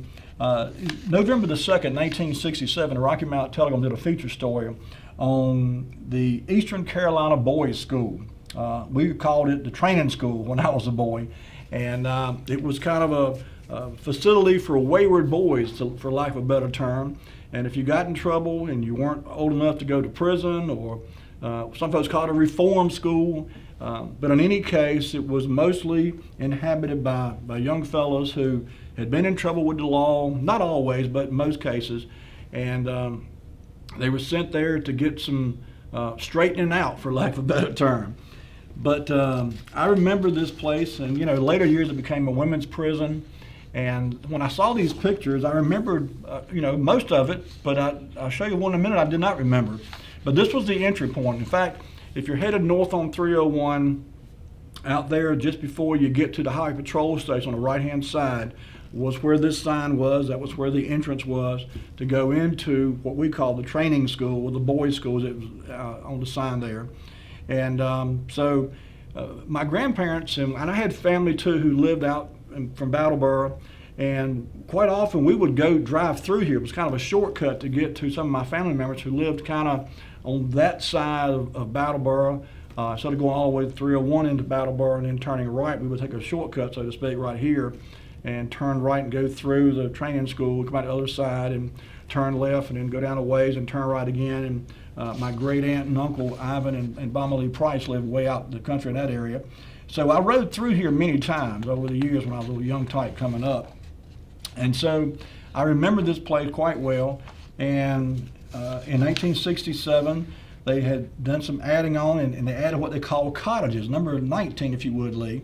November the 2nd, 1967, the Rocky Mount Telegram did a feature story on the Eastern Carolina Boys School. We called it the training school when I was a boy, and it was kind of a facility for wayward boys, for lack of a better term. And if you got in trouble and you weren't old enough to go to prison, or some folks call it a reform school, but in any case, it was mostly inhabited by young fellows who had been in trouble with the law, not always, but in most cases, and they were sent there to get some straightening out, for lack of a better term. But I remember this place, and later years it became a women's prison. And when I saw these pictures, I remembered, most of it, but I'll show you one in a minute I did not remember. But this was the entry point. In fact, if you're headed north on 301, out there just before you get to the Highway Patrol Station on the right-hand side was where this sign was. That was where the entrance was to go into what we call the training school, or the boys' schools. It was on the sign there. And so my grandparents, and I had family too who lived out from Brattleboro, and quite often we would go drive through here. It was kind of a shortcut to get to some of my family members who lived kind of on that side of Brattleboro. Instead of going all the way to 301 into Brattleboro and then turning right, we would take a shortcut, so to speak, right here and turn right and go through the training school, come out the other side and turn left and then go down a ways and turn right again. And my great aunt and uncle Ivan and Bomma Lee Price lived way out in the country in that area. So I rode through here many times over the years when I was a little young type coming up. And so I remember this place quite well. And in 1967, they had done some adding on, and they added what they call cottages. Number 19, if you would, Lee.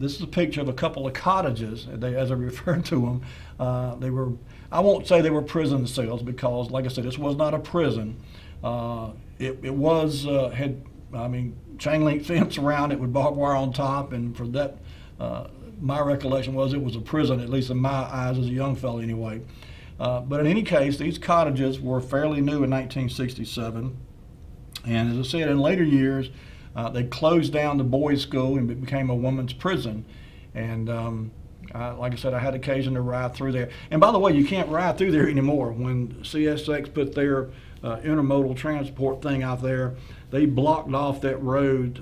This is a picture of a couple of cottages, as I refer to them. They were, I won't say they were prison cells because, like I said, this was not a prison. It was, chain link fence around it with barbed wire on top, and for that, my recollection was it was a prison, at least in my eyes as a young fellow anyway. But in any case, these cottages were fairly new in 1967. And as I said, in later years, they closed down the boys' school and it became a women's prison. And like I said, I had occasion to ride through there. And by the way, you can't ride through there anymore. When CSX put their intermodal transport thing out there, they blocked off that road,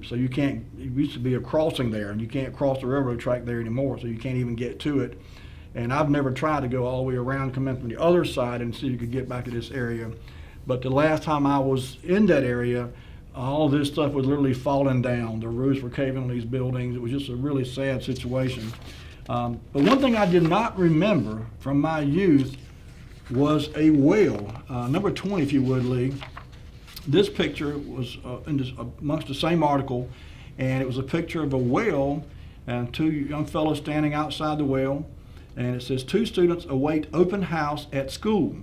so you can't, it used to be a crossing there, and you can't cross the railroad track there anymore, so you can't even get to it. And I've never tried to go all the way around, come in from the other side and see if you could get back to this area. But the last time I was in that area, all this stuff was literally falling down. The roofs were caving on these buildings. It was just a really sad situation. But one thing I did not remember from my youth was a well. Number 20, if you would, Lee. This picture was amongst the same article, and it was a picture of a well and two young fellows standing outside the well. And it says, 2 students await open house at school.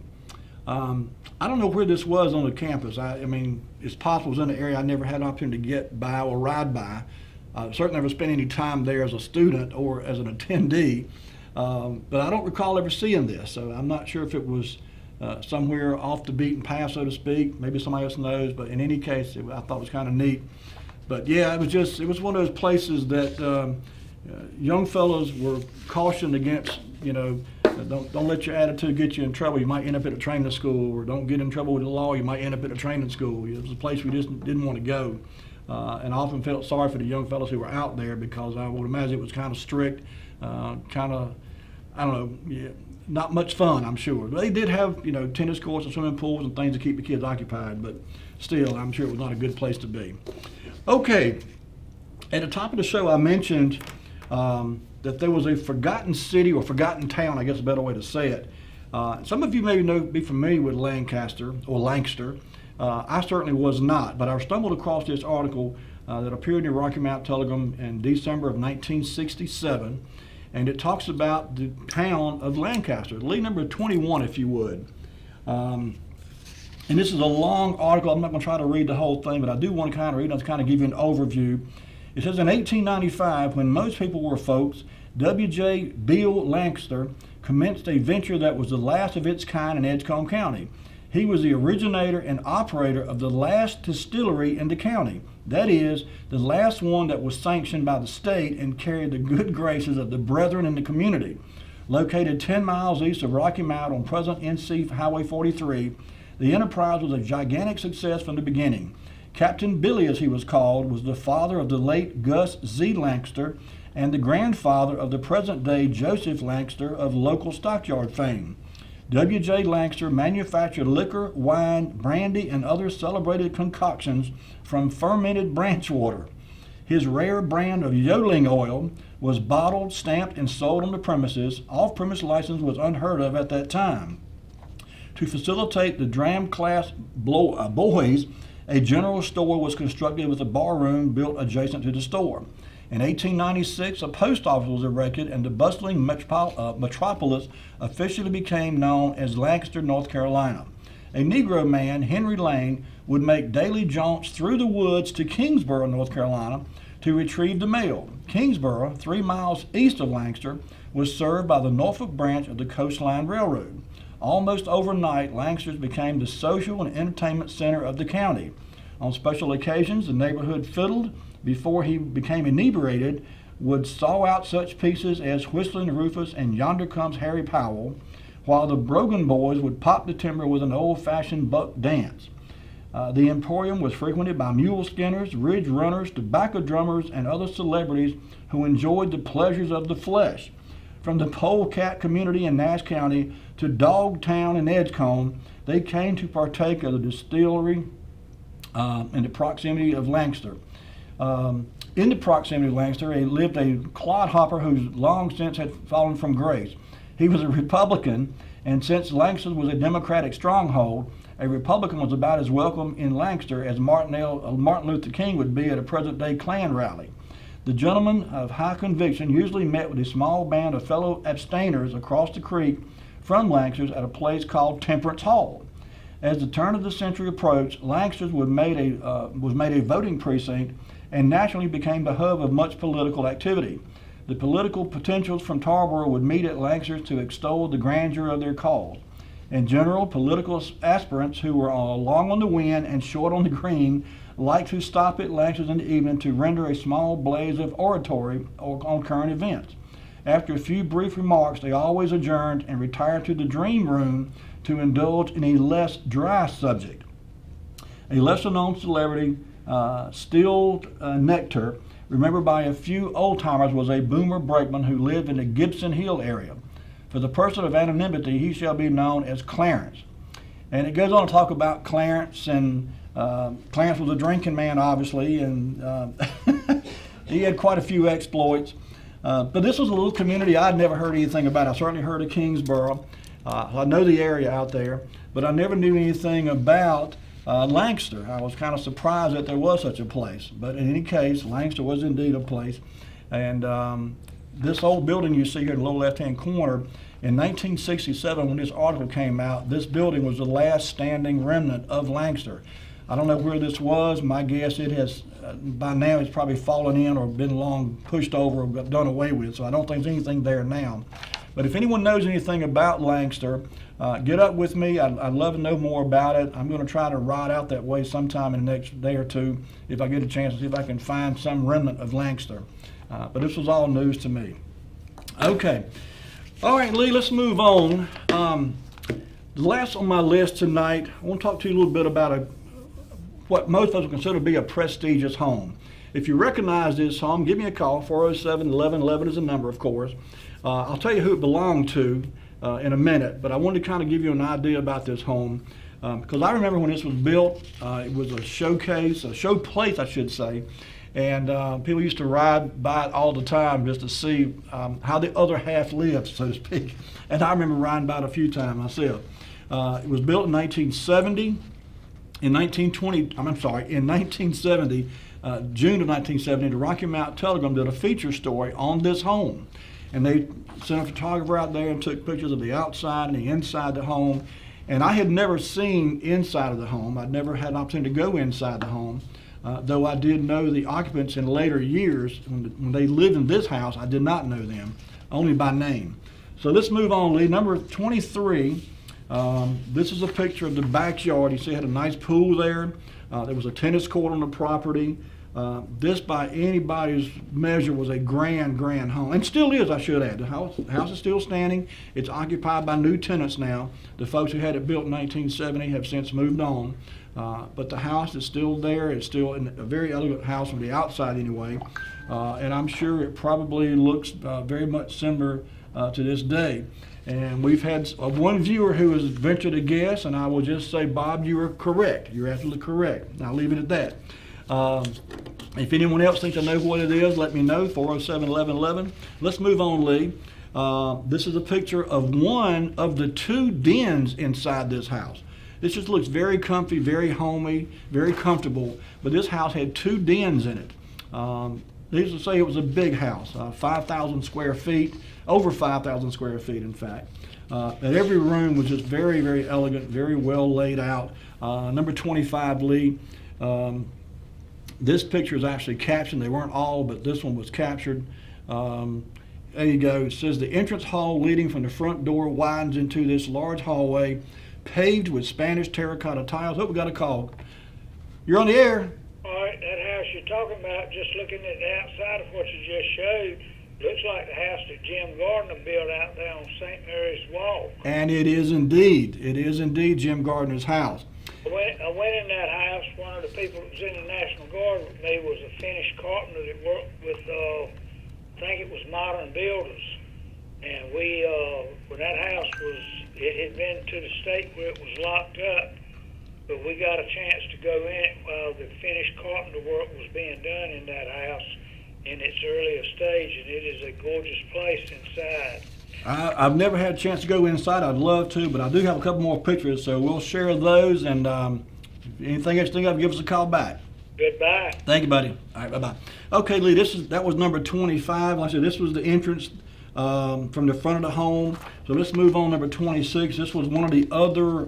I don't know where this was on the campus. I mean, it's possible it was in the area I never had an opportunity to get by or ride by. Certainly never spent any time there as a student or as an attendee. But I don't recall ever seeing this, so I'm not sure if it was somewhere off the beaten path, so to speak. Maybe somebody else knows, but in any case, I thought it was kind of neat. But yeah, it was one of those places that young fellows were cautioned against, don't let your attitude get you in trouble. You might end up at a training school, or don't get in trouble with the law. You might end up at a training school. It was a place we just didn't want to go. And I often felt sorry for the young fellows who were out there because I would imagine it was kind of strict, not much fun, I'm sure. They did have, tennis courts and swimming pools and things to keep the kids occupied, but still, I'm sure it was not a good place to be. Okay, at the top of the show, I mentioned that there was a forgotten city or forgotten town, I guess is a better way to say it. Some of you may be familiar with Lancaster or Lancaster. I certainly was not, but I stumbled across this article that appeared in the Rocky Mount Telegram in December of 1967. and it talks about the town of Lancaster. Lead number 21, if you would. And this is a long article. I'm not going to try to read the whole thing, but I do want to kind of read it to kind of give you an overview. It says, in 1895, when most people were folks, W.J. Beale Lancaster commenced a venture that was the last of its kind in Edgecombe County. He was the originator and operator of the last distillery in the county. That is, the last one that was sanctioned by the state and carried the good graces of the brethren in the community. Located 10 miles east of Rocky Mount on present NC Highway 43, the enterprise was a gigantic success from the beginning. Captain Billy, as he was called, was the father of the late Gus Z. Lancaster and the grandfather of the present-day Joseph Lancaster of local stockyard fame. W.J. Lancaster manufactured liquor, wine, brandy, and other celebrated concoctions from fermented branch water. His rare brand of yodeling oil was bottled, stamped, and sold on the premises. Off-premise license was unheard of at that time. To facilitate the dram class boys, a general store was constructed with a bar room built adjacent to the store. In 1896, a post office was erected, and the bustling metropolis officially became known as Lancaster, North Carolina. A Negro man, Henry Lane, would make daily jaunts through the woods to Kingsborough, North Carolina, to retrieve the mail. Kingsborough, 3 miles east of Lancaster, was served by the Norfolk branch of the Coastline Railroad. Almost overnight, Lancaster became the social and entertainment center of the county. On special occasions, the neighborhood fiddled before he became inebriated, would saw out such pieces as Whistling Rufus and Yonder Comes Harry Powell, while the Brogan boys would pop the timber with an old-fashioned buck dance. The Emporium was frequented by mule skinners, ridge runners, tobacco drummers, and other celebrities who enjoyed the pleasures of the flesh. From the polecat community in Nash County to Dogtown in Edgecombe, they came to partake of the distillery in the proximity of Lancaster. In the proximity of Lancaster, lived a clodhopper who long since had fallen from grace. He was a Republican, and since Lancaster was a Democratic stronghold, a Republican was about as welcome in Lancaster as Martin Luther King would be at a present-day Klan rally. The gentleman of high conviction usually met with a small band of fellow abstainers across the creek from Lancaster's at a place called Temperance Hall. As the turn of the century approached, Lancaster's was made a voting precinct and naturally became the hub of much political activity. The political potentials from Tarboro would meet at Lancaster's to extol the grandeur of their cause. In general, political aspirants who were long on the wind and short on the green liked to stop at Lancaster's in the evening to render a small blaze of oratory on current events. After a few brief remarks, they always adjourned and retired to the dream room to indulge in a less dry subject. A lesser-known celebrity, Stilled Nectar, remembered by a few old-timers, was a boomer brakeman who lived in the Gibson Hill area. For the person of anonymity, he shall be known as Clarence. And it goes on to talk about Clarence, and Clarence was a drinking man, obviously, and he had quite a few exploits. But this was a little community I'd never heard anything about. I certainly heard of Kingsborough. I know the area out there, but I never knew anything about Lancaster. I was kind of surprised that there was such a place. But in any case, Lancaster was indeed a place. And this old building you see here in the lower left-hand corner, in 1967, when this article came out, this building was the last standing remnant of Lancaster. I don't know where this was. My guess it has, by now it's probably fallen in or been long pushed over or done away with, so I don't think there's anything there now. But if anyone knows anything about Lancaster, get up with me. I'd love to know more about it. I'm going to try to ride out that way sometime in the next day or two if I get a chance to see if I can find some remnant of Lancaster. But this was all news to me. Okay. All right, Lee, let's move on. The last on my list tonight, I want to talk to you a little bit about what most of us consider to be a prestigious home. If you recognize this home, give me a call. 407-1111 is the number, of course. I'll tell you who it belonged to in a minute, but I wanted to kind of give you an idea about this home because I remember when this was built, it was a showplace, I should say, and people used to ride by it all the time just to see how the other half lived, so to speak. And I remember riding by it a few times myself. It was built in 1970. In 1970, June of 1970, the Rocky Mount Telegram did a feature story on this home. and they sent a photographer out there and took pictures of the outside and the inside of the home. And I had never seen inside of the home. I'd never had an opportunity to go inside the home, though I did know the occupants in later years. When they lived in this house, I did not know them, only by name. So let's move on, Lee. Number 23, this is a picture of the backyard. You see it had a nice pool there. There was a tennis court on the property. This, by anybody's measure, was a grand home, and still is, I should add. The house is still standing. It's occupied by new tenants now. The folks who had it built in 1970 have since moved on, but the house is still there. It's still a very elegant house from the outside anyway, and I'm sure it probably looks very much similar to this day. And we've had one viewer who has ventured a guess, and I will just say, Bob, you are correct. You're absolutely correct. I'll leave it at that. If anyone else thinks I know what it is, let me know, 407-1111. Let's move on, Lee. This is a picture of one of the two dens inside this house. This just looks very comfy, very homey, very comfortable, but this house had two dens in it. Needless to say, it was a big house, 5,000 square feet, over 5,000 square feet, in fact. And every room was just very elegant, very well laid out. Number 25, Lee. This picture is actually captioned. They weren't all, but this one was captured. There you go. It says the entrance hall leading from the front door widens into this large hallway paved with Spanish terracotta tiles. Oh, we got a call. You're on the air. All right, that house you're talking about, just looking at the outside of what you just showed, looks like the house that Jim Gardner built out there on St. Mary's Walk. And it is indeed. It is indeed Jim Gardner's house. I went in that house. One of the people that was in the National Guard with me was a Finnish carpenter that worked with, I think it was Modern Builders. And we, when that house was, it had been to the state where it was locked up, but we got a chance to go in it while the Finnish carpenter work was being done in that house in its earlier stage, and it is a gorgeous place inside. I've never had a chance to go inside. I'd love to, but I do have a couple more pictures, so we'll share those. And anything else you think of, give us a call back. Goodbye. Thank you, buddy. All right, bye-bye. Okay, Lee, that was number 25. Like I said, this was the entrance from the front of the home. So let's move on, number 26. This was one of the other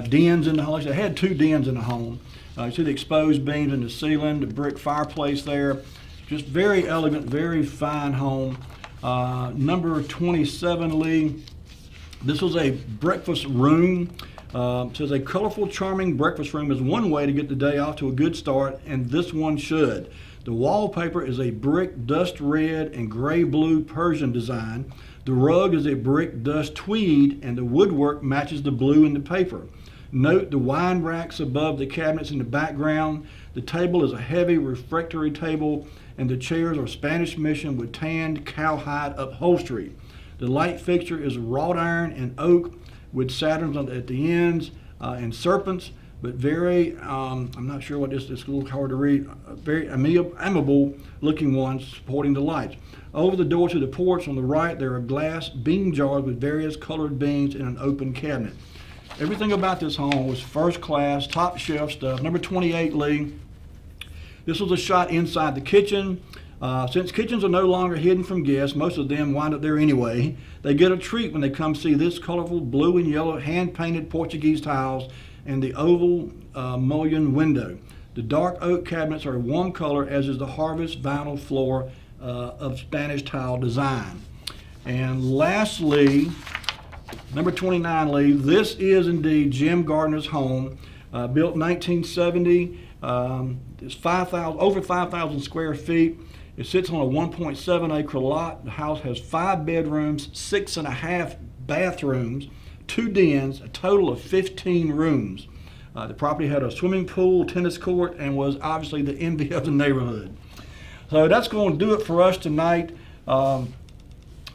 dens in the home. Like I said, it had two dens in the home. You see the exposed beams in the ceiling, the brick fireplace there. Just very elegant, very fine home. Number 27, Lee, this was a breakfast room. It says a colorful, charming breakfast room is one way to get the day off to a good start, and this one should. The wallpaper is a brick dust red and gray blue Persian design. The rug is a brick dust tweed, and the woodwork matches the blue in the paper. Note the wine racks above the cabinets in the background. The table is a heavy refractory table, and the chairs are Spanish mission with tanned cowhide upholstery. The light fixture is wrought iron and oak with Saturns at the ends and serpents, but very, I'm not sure what this is, a little hard to read, very amiable looking ones supporting the lights. Over the door to the porch on the right, there are glass bean jars with various colored beans in an open cabinet. Everything about this home was first class, top shelf stuff. Number 28, Lee. This was a shot inside the kitchen. Since kitchens are no longer hidden from guests, most of them wind up there anyway, they get a treat when they come see this colorful blue and yellow hand-painted Portuguese tiles and the oval mullion window. The dark oak cabinets are a warm color, as is the harvest vinyl floor of Spanish tile design. And lastly, number 29, Lee, this is indeed Jim Gardner's home, built in 1970. It's over 5,000 square feet. It sits on a 1.7 acre lot. The house has 5 bedrooms, 6.5 bathrooms, 2 dens, a total of 15 rooms. The property had a swimming pool, tennis court, and was obviously the envy of the neighborhood. So that's going to do it for us tonight.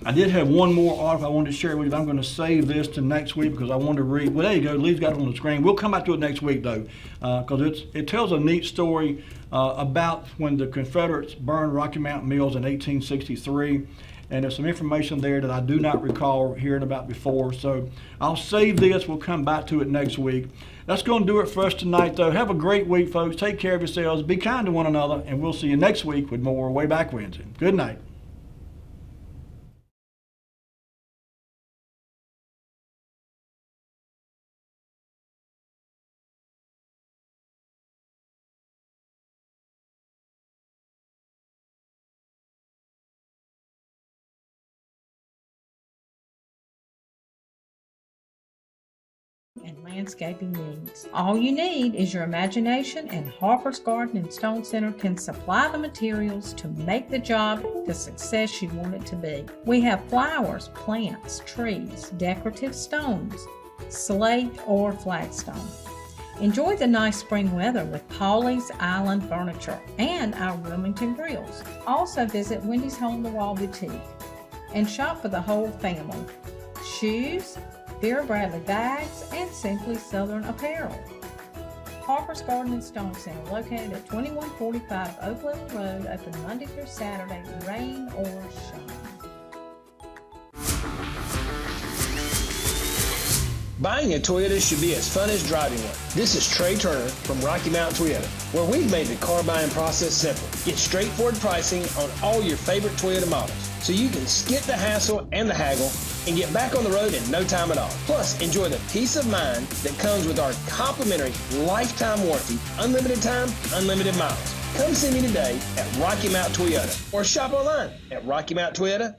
I did have one more article I wanted to share with you, but I'm going to save this to next week because I wanted to read. Well, there you go. Lee's got it on the screen. We'll come back to it next week, though, because it tells a neat story about when the Confederates burned Rocky Mountain Mills in 1863. And there's some information there that I do not recall hearing about before. So I'll save this. We'll come back to it next week. That's going to do it for us tonight, though. Have a great week, folks. Take care of yourselves. Be kind to one another. And we'll see you next week with more Wayback Wednesday. Good night. and landscaping needs. All you need is your imagination, and Harper's Garden and Stone Center can supply the materials to make the job the success you want it to be. We have flowers, plants, trees, decorative stones, slate or flagstone. Enjoy the nice spring weather with Pauley's Island Furniture and our Wilmington Grills. Also visit Wendy's Hole in the Wall Boutique and shop for the whole family. Shoes, Vera Bradley bags, and Simply Southern apparel. Harper's Garden and Stone Center, located at 2145 Oak Level Road, open Monday through Saturday, rain or shine. Buying a Toyota should be as fun as driving one. This is Trey Turner from Rocky Mountain Toyota, where we've made the car buying process simple. Get straightforward pricing on all your favorite Toyota models, so you can skip the hassle and the haggle and get back on the road in no time at all. Plus, enjoy the peace of mind that comes with our complimentary lifetime warranty, unlimited time, unlimited miles. Come see me today at Rocky Mountain Toyota or shop online at RockyMountToyota.com.